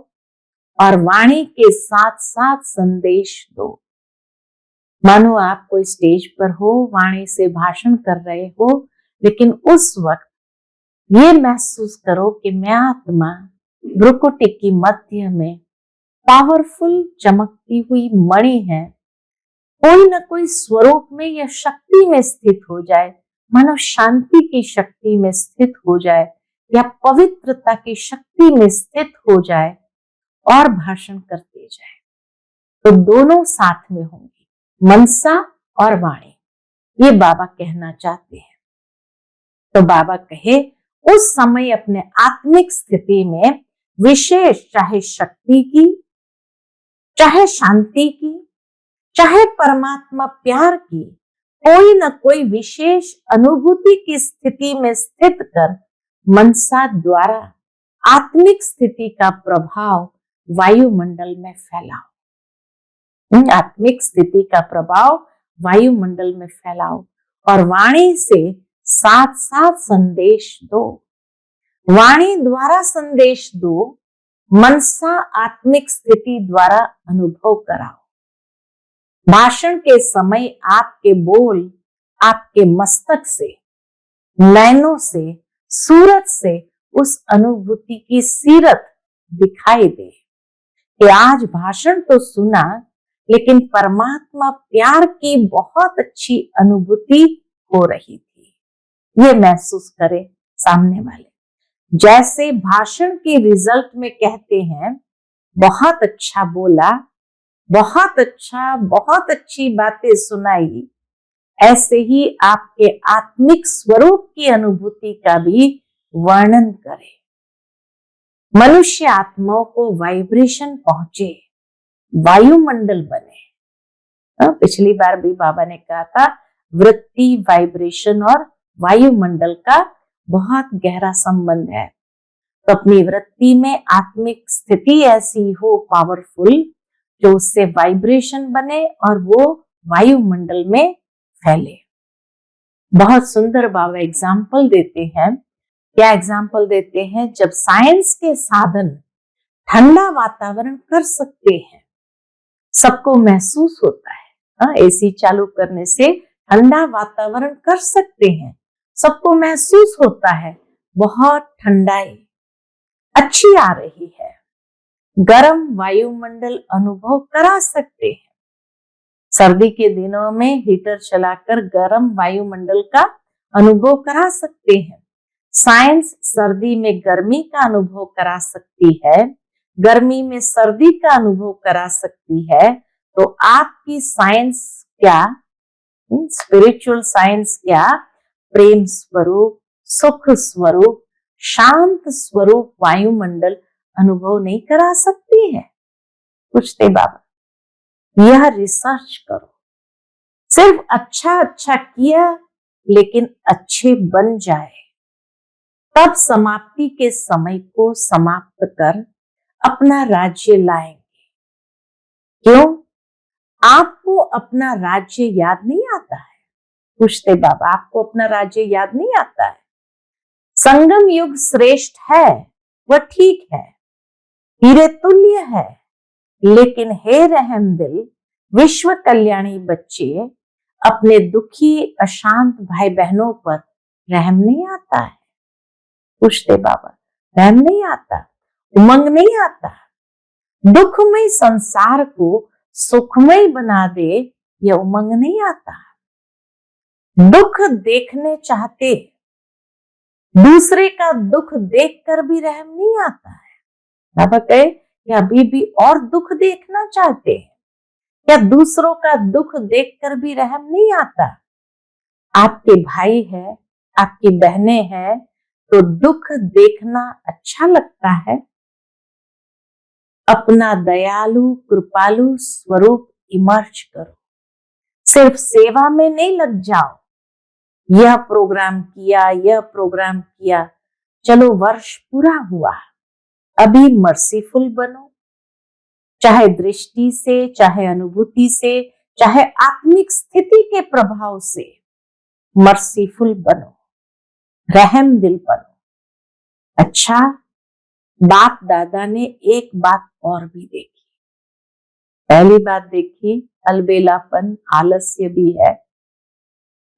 और वाणी के साथ साथ संदेश दो। मानो आप कोई स्टेज पर हो, वाणी से भाषण कर रहे हो, लेकिन उस वक्त ये महसूस करो कि मैं आत्मा भ्रुकुटी की मध्य में पावरफुल चमकती हुई मणि है, कोई न कोई स्वरूप में या शक्ति में स्थित हो जाए, मानो शांति की शक्ति में स्थित हो जाए या पवित्रता की शक्ति में स्थित हो जाए और भाषण करते जाए, तो दोनों साथ में होंगे, मनसा और वाणी। ये बाबा कहना चाहते हैं। तो बाबा कहे उस समय अपने आत्मिक स्थिति में विशेष, चाहे शक्ति की, चाहे शांति की, चाहे परमात्मा प्यार की, कोई न कोई विशेष अनुभूति की स्थिति में स्थित कर मनसा द्वारा आत्मिक स्थिति का प्रभाव वायुमंडल में फैलाओ। आत्मिक स्थिति का प्रभाव वायुमंडल में फैलाओ और वाणी से साथ साथ संदेश दो। वाणी द्वारा संदेश दो, मनसा आत्मिक स्थिति द्वारा अनुभव कराओ। भाषण के समय आपके बोल आपके मस्तक से, नैनों से, सूरत से उस अनुभूति की सीरत दिखाई दे कि आज भाषण तो सुना, लेकिन परमात्मा प्यार की बहुत अच्छी अनुभूति हो रही थी, ये महसूस करे सामने वाले। जैसे भाषण के रिजल्ट में कहते हैं बहुत अच्छा बोला, बहुत अच्छा, बहुत अच्छी बातें सुनाई, ऐसे ही आपके आत्मिक स्वरूप की अनुभूति का भी वर्णन करें। मनुष्य आत्माओं को वाइब्रेशन पहुंचे, वायुमंडल बने। पिछली बार भी बाबा ने कहा था वृत्ति, वाइब्रेशन और वायुमंडल का बहुत गहरा संबंध है। तो अपनी वृत्ति में आत्मिक स्थिति ऐसी हो पावरफुल जो उससे वाइब्रेशन बने और वो वायुमंडल में फैले। बहुत सुंदर बाबा एग्जाम्पल देते हैं। क्या एग्जाम्पल देते हैं? जब साइंस के साधन ठंडा वातावरण कर सकते हैं, सबको महसूस होता है, एसी चालू करने से ठंडा वातावरण कर सकते हैं, सबको महसूस होता है बहुत ठंडाई अच्छी आ रही है, गर्म वायुमंडल अनुभव करा सकते हैं। सर्दी के दिनों में हीटर चलाकर गर्म वायुमंडल का अनुभव करा सकते हैं। साइंस सर्दी में गर्मी का अनुभव करा सकती है, गर्मी में सर्दी का अनुभव करा सकती है। तो आपकी साइंस क्या, स्पिरिचुअल साइंस क्या, प्रेम स्वरूप, सुख स्वरूप, शांत स्वरूप वायुमंडल अनुभव नहीं करा सकती है? पूछते बाबा। यह रिसर्च करो। सिर्फ अच्छा अच्छा किया लेकिन अच्छे बन जाए, तब समाप्ति के समय को समाप्त कर अपना राज्य लाएंगे। क्यों? आपको अपना राज्य याद नहीं आता है? पूछते बाबा, आपको अपना राज्य याद नहीं आता है? संगम युग श्रेष्ठ है, वह ठीक है, हीरे तुल्य है, लेकिन हे रहम दिल विश्व कल्याणी बच्चे, अपने दुखी अशांत भाई बहनों पर रहम नहीं आता है? पूछते बाबा, रहम नहीं आता, उमंग नहीं आता? दुखमय संसार को सुखमय बना दे, यह उमंग नहीं आता? दुख देखने चाहते, दूसरे का दुख देखकर भी रहम नहीं आता है? बाबा कहे कि अभी भी और दुख देखना चाहते हैं क्या? दूसरों का दुख देखकर भी रहम नहीं आता? आपके भाई है, आपकी बहनें हैं, तो दुख देखना अच्छा लगता है? अपना दयालु कृपालु स्वरूप इमर्ज करो। सिर्फ सेवा में नहीं लग जाओ, यह प्रोग्राम किया, यह प्रोग्राम किया, चलो वर्ष पूरा हुआ, अभी मर्सीफुल बनो। चाहे दृष्टि से, चाहे अनुभूति से, चाहे आत्मिक स्थिति के प्रभाव से मर्सीफुल बनो, रहम दिल बनो। अच्छा, बाप दादा ने एक बात और भी देखी। पहली बात देखी अलबेलापन, आलस्य भी है।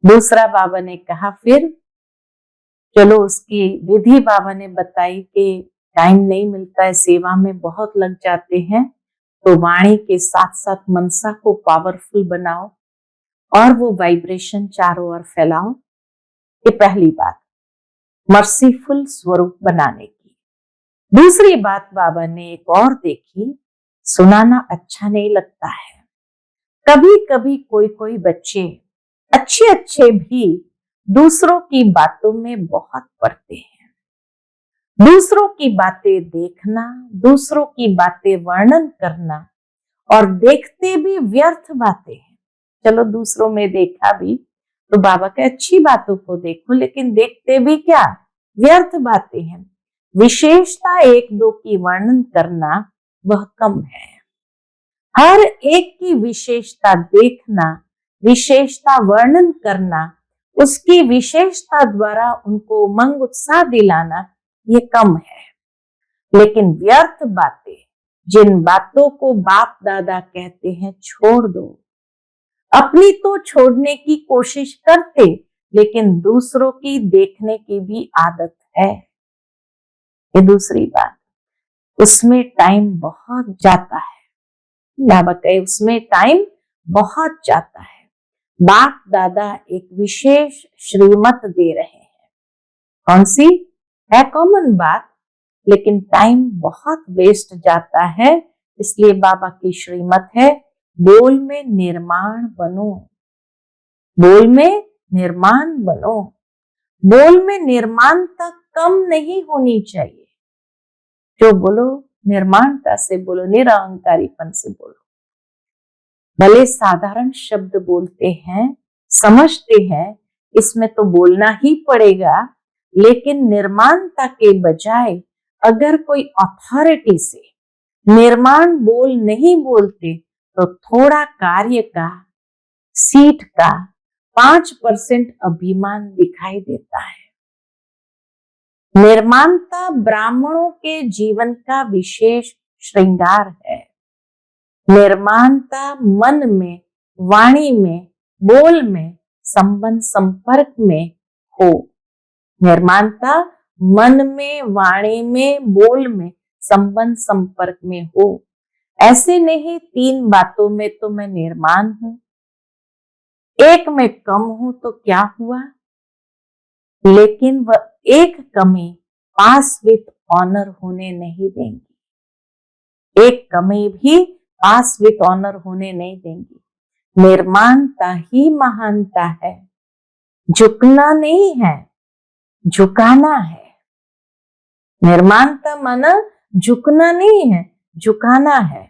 दूसरा बाबा ने कहा फिर चलो उसकी विधि बाबा ने बताई कि टाइम नहीं मिलता है, सेवा में बहुत लग जाते हैं, तो वाणी के साथ साथ मनसा को पावरफुल बनाओ और वो वाइब्रेशन चारों ओर फैलाओ। ये पहली बात, मर्सीफुल स्वरूप बनाने की। दूसरी बात बाबा ने एक और देखी, सुनाना अच्छा नहीं लगता है। कभी कभी कोई कोई बच्चे अच्छे अच्छे भी दूसरों की बातों में बहुत पड़ते हैं। दूसरों की बातें देखना, दूसरों की बातें वर्णन करना और देखते भी व्यर्थ बातें हैं। चलो दूसरों में देखा भी तो बाबा के अच्छी बातों को देखो, लेकिन देखते भी क्या, व्यर्थ बातें हैं। विशेषता एक दो की वर्णन करना वह कम है। हर एक की विशेषता देखना, विशेषता वर्णन करना, उसकी विशेषता द्वारा उनको उमंग उत्साह दिलाना, ये कम है। लेकिन व्यर्थ बातें, जिन बातों को बाप दादा कहते हैं छोड़ दो। अपनी तो छोड़ने की कोशिश करते, लेकिन दूसरों की देखने की भी आदत है। ये दूसरी बात, उसमें टाइम बहुत जाता है। बाबा कहे उसमें टाइम बहुत जाता है। बाप दादा एक विशेष श्रीमत दे रहे हैं, कौन सी है, कॉमन बात, लेकिन टाइम बहुत वेस्ट जाता है। इसलिए बाबा की श्रीमत है, बोल में निर्माण बनो, बोल में निर्माण बनो। बोल में निर्माणता कम नहीं होनी चाहिए। जो बोलो निर्माणता से बोलो, निरअहंकारीपन से बोलो। भले साधारण शब्द बोलते हैं, समझते हैं, इसमें तो बोलना ही पड़ेगा, लेकिन निर्माणता के बजाय अगर कोई अथॉरिटी से निर्माण बोल नहीं बोलते तो थोड़ा कार्य का, सीट का 5% अभिमान दिखाई देता है। निर्माणता ब्राह्मणों के जीवन का विशेष श्रृंगार है। निर्माणता मन में, वाणी में, बोल में, संबंध संपर्क में हो। निर्माणता मन में, वाणी में, बोल में, संबंध संपर्क में हो। ऐसे नहीं 3 बातों में तो मैं निर्माण हूं, एक में कम हूं तो क्या हुआ, लेकिन वह एक कमी पास विथ ऑनर होने नहीं देंगी। एक कमी भी पास विथ ऑनर होने नहीं देंगी। निर्माणता ही महानता है, झुकना नहीं है, झुकाना है। निर्माणता माना झुकना नहीं है, झुकाना है।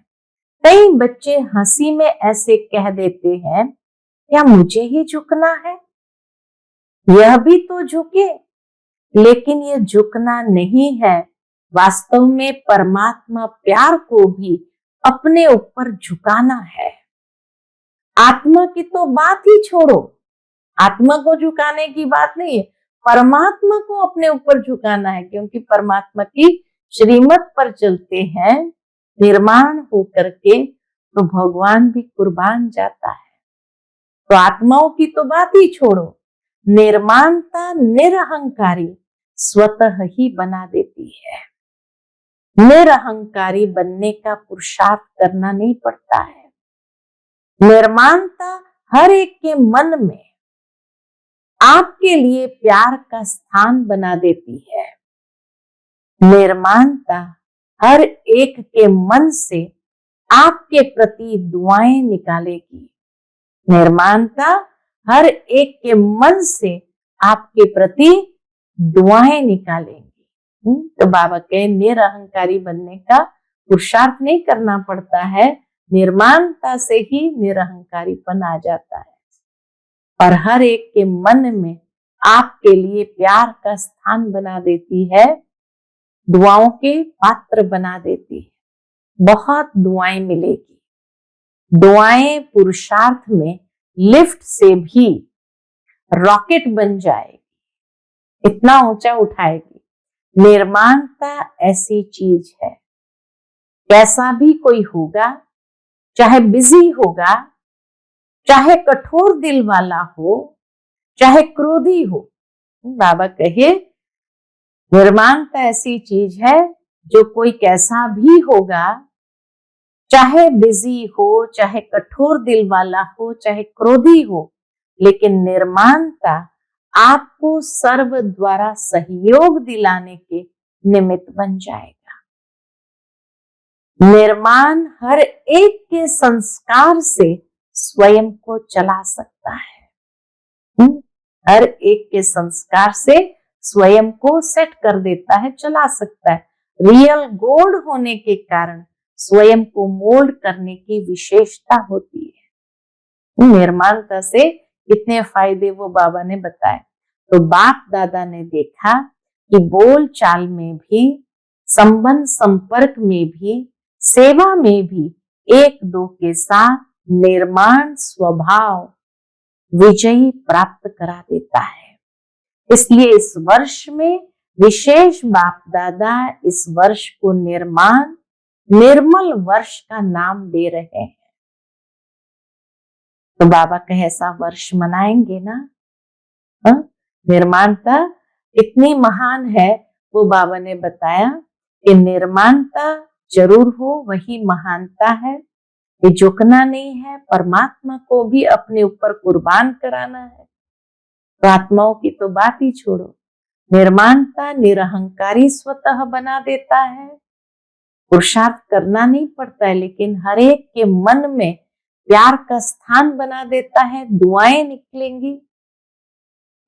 कई बच्चे हंसी में ऐसे कह देते हैं, क्या मुझे ही झुकना है, यह भी तो झुके, लेकिन यह झुकना नहीं है। वास्तव में परमात्मा प्यार को भी अपने ऊपर झुकाना है। आत्मा की तो बात ही छोड़ो, आत्मा को झुकाने की बात नहीं है, परमात्मा को अपने ऊपर झुकाना है, क्योंकि परमात्मा की श्रीमत पर चलते हैं निर्माण होकर के, तो भगवान भी कुर्बान जाता है। तो आत्माओं की तो बात ही छोड़ो, निर्माणता निरअहंकारी स्वतः ही बना देती है। निरअहंकारी बनने का पुरुषार्थ करना नहीं पड़ता है। निर्माणता हर एक के मन में आपके लिए प्यार का स्थान बना देती है। निर्माणता हर एक के मन से आपके प्रति दुआएं निकालेगी। निर्माणता हर एक के मन से आपके प्रति दुआएं निकालेंगी। तो बाबा के निरअहंकारी बनने का पुरुषार्थ नहीं करना पड़ता है, निर्माणता से ही निरअहंकारीपन आ जाता है और हर एक के मन में आपके लिए प्यार का स्थान बना देती है, दुआओं के पात्र बना देती है। बहुत दुआएं मिलेगी। दुआएं पुरुषार्थ में लिफ्ट से भी रॉकेट बन जाएगी, इतना ऊंचा उठाएगी। निर्माणता ऐसी चीज है, कैसा भी कोई होगा, चाहे बिजी होगा, चाहे कठोर दिल वाला हो, चाहे क्रोधी हो, बाबा कहे निर्माणता ऐसी चीज है जो कोई कैसा भी होगा, चाहे बिजी हो, चाहे कठोर दिल वाला हो, चाहे क्रोधी हो, लेकिन निर्माणता आपको सर्व द्वारा सहयोग दिलाने के निमित्त बन जाएगा। निर्माण हर एक के संस्कार से स्वयं को चला सकता है। हर एक के संस्कार से स्वयं को सेट कर देता है, चला सकता है। रियल गोल्ड होने के कारण स्वयं को मोल्ड करने की विशेषता होती है। निर्माणता से कितने फायदे वो बाबा ने बताए। तो बाप दादा ने देखा कि बोल चाल में भी, संबंध संपर्क में भी, सेवा में भी एक दो के साथ निर्माण स्वभाव विजयी प्राप्त करा देता है। इसलिए इस वर्ष में विशेष बाप दादा इस वर्ष को निर्माण निर्मल वर्ष का नाम दे रहे हैं। तो बाबा कहे ऐसा वर्ष मनाएंगे ना। निर्माणता इतनी महान है, वो बाबा ने बताया कि निर्माणता जरूर हो, वही महानता है। ये झुकना नहीं है, परमात्मा को भी अपने ऊपर कुर्बान कराना है। तो आत्माओं की तो बात ही छोड़ो। निर्माणता निरहंकारी स्वतः बना देता है। पुरुषार्थ करना नहीं पड़ता है, लेकिन हर एक के मन में प्यार का स्थान बना देता है। दुआएं निकलेंगी,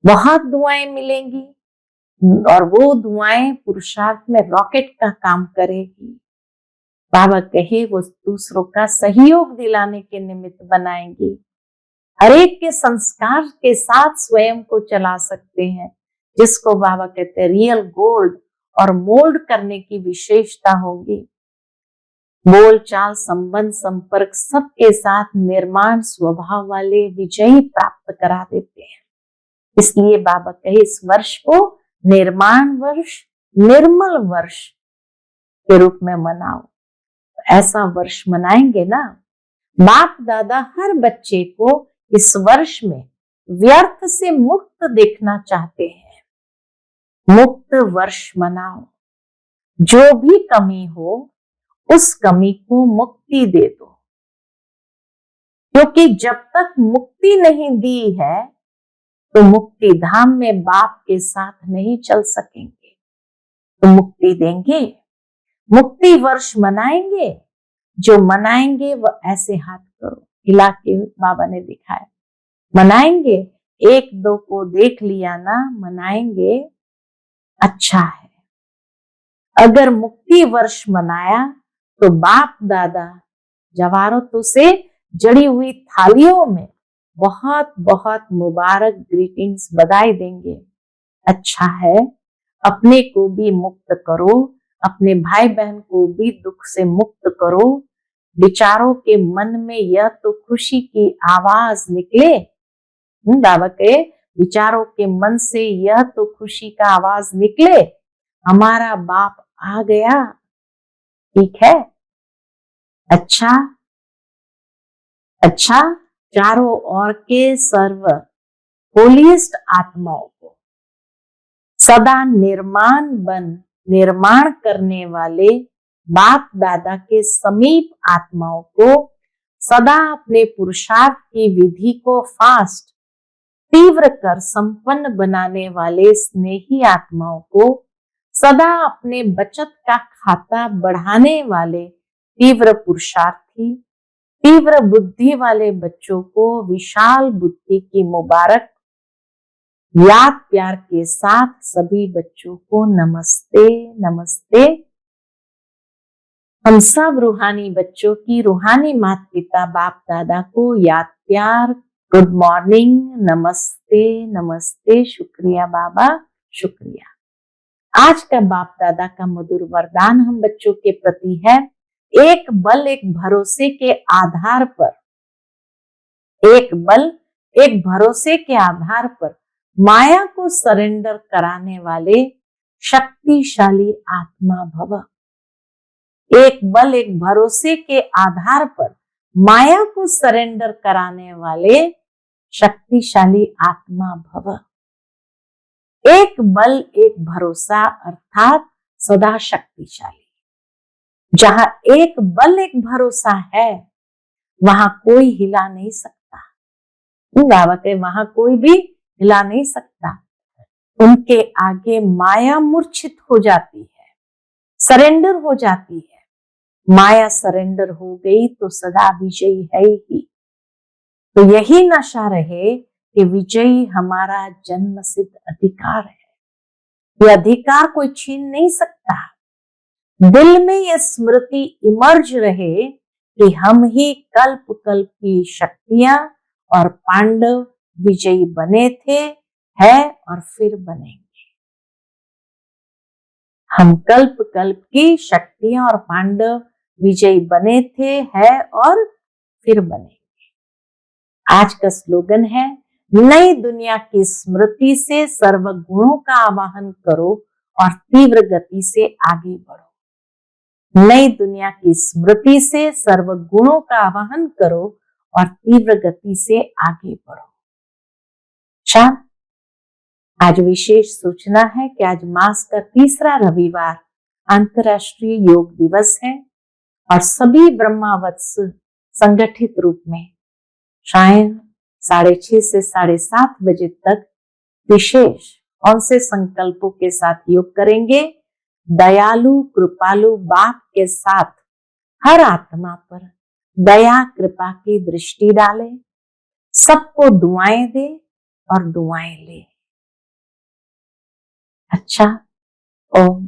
बहुत दुआएं मिलेंगी, और वो दुआएं पुरुषार्थ में रॉकेट का काम करेगी। बाबा कहे वो दूसरों का सहयोग दिलाने के निमित्त बनाएंगी। हर एक के संस्कार के साथ स्वयं को चला सकते हैं, जिसको बाबा कहते हैं रियल गोल्ड, और मोल्ड करने की विशेषता होगी। बोल चाल संबंध संपर्क सबके साथ निर्माण स्वभाव वाले विजयी प्राप्त करा देते हैं। इसलिए बाबा कहे इस वर्ष को निर्माण वर्ष, निर्मल वर्ष के रूप में मनाओ। ऐसा वर्ष मनाएंगे ना। बाप दादा हर बच्चे को इस वर्ष में व्यर्थ से मुक्त देखना चाहते हैं। मुक्त वर्ष मनाओ। जो भी कमी हो उस कमी को मुक्ति दे दो, क्योंकि जब तक मुक्ति नहीं दी है तो मुक्ति धाम में बाप के साथ नहीं चल सकेंगे। तो मुक्ति देंगे, मुक्ति वर्ष मनाएंगे। जो मनाएंगे वह ऐसे हाथ करो हिला के बाबा ने दिखाया। मनाएंगे, एक दो को देख लिया ना, मनाएंगे, अच्छा है। अगर मुक्ति वर्ष मनाया तो बाप दादा जवारतों से जड़ी हुई थालियों में बहुत बहुत मुबारक ग्रीटिंग्स बधाई देंगे। अच्छा है, अपने को भी मुक्त करो, अपने भाई बहन को भी दुख से मुक्त करो। विचारों के मन में यह तो खुशी की आवाज निकले। बाबा के विचारों के मन से यह तो खुशी का आवाज निकले, हमारा बाप आ गया। ठीक है, अच्छा अच्छा। चारों ओर के सर्व होलीस्ट आत्माओं को सदा निर्माण करने वाले बाप दादा के समीप आत्माओं को सदा अपने पुरुषार्थ की विधि को फास्ट तीव्र कर संपन्न बनाने वाले स्नेही आत्माओं को सदा अपने बचत का खाता बढ़ाने वाले तीव्र पुरुषार्थी तीव्र बुद्धि वाले बच्चों को विशाल बुद्धि की मुबारक। याद प्यार के साथ सभी बच्चों को नमस्ते नमस्ते। हम सब रूहानी बच्चों की रूहानी माता पिता बाप दादा को याद प्यार, गुड मॉर्निंग, नमस्ते नमस्ते, शुक्रिया बाबा, शुक्रिया। आज का बाप दादा का मधुर वरदान हम बच्चों के प्रति है, एक बल एक भरोसे के आधार पर, एक बल एक भरोसे के आधार पर माया को सरेंडर कराने वाले शक्तिशाली आत्मा भव। एक बल एक भरोसे के आधार पर माया को सरेंडर कराने वाले शक्तिशाली आत्मा भव। एक बल एक भरोसा अर्थात सदा शक्तिशाली। जहां एक बल एक भरोसा है, वहां कोई हिला नहीं सकता। बाबा के वहां कोई भी हिला नहीं सकता। उनके आगे माया मूर्छित हो जाती है, सरेंडर हो जाती है। माया सरेंडर हो गई तो सदा विजयी है ही। तो यही नशा रहे कि विजयी हमारा जन्म सिद्ध अधिकार है। ये अधिकार कोई छीन नहीं सकता। दिल में ये स्मृति इमर्ज रहे कि हम ही कल्प कल्प की शक्तियां और पांडव विजयी बने थे, है और फिर बनेंगे। हम कल्प कल्प की शक्तियां और पांडव विजयी बने थे, है और फिर बनेंगे। आज का स्लोगन है, नई दुनिया की स्मृति से सर्व गुणों का आवाहन करो और तीव्र गति से आगे बढ़ो। नई दुनिया की स्मृति से सर्व गुणों का आवाहन करो और तीव्र गति से आगे बढ़ो। अच्छा, आज विशेष सूचना है कि आज मास का तीसरा रविवार अंतर्राष्ट्रीय योग दिवस है और सभी ब्रह्मावत्स संगठित रूप में शायद 6:30 से 7:30 बजे तक विशेष कौन से संकल्पों के साथ योग करेंगे। दयालु कृपालु बाप के साथ हर आत्मा पर दया कृपा की दृष्टि डाले, सबको दुआएं दे और दुआएं ले। अच्छा, ओम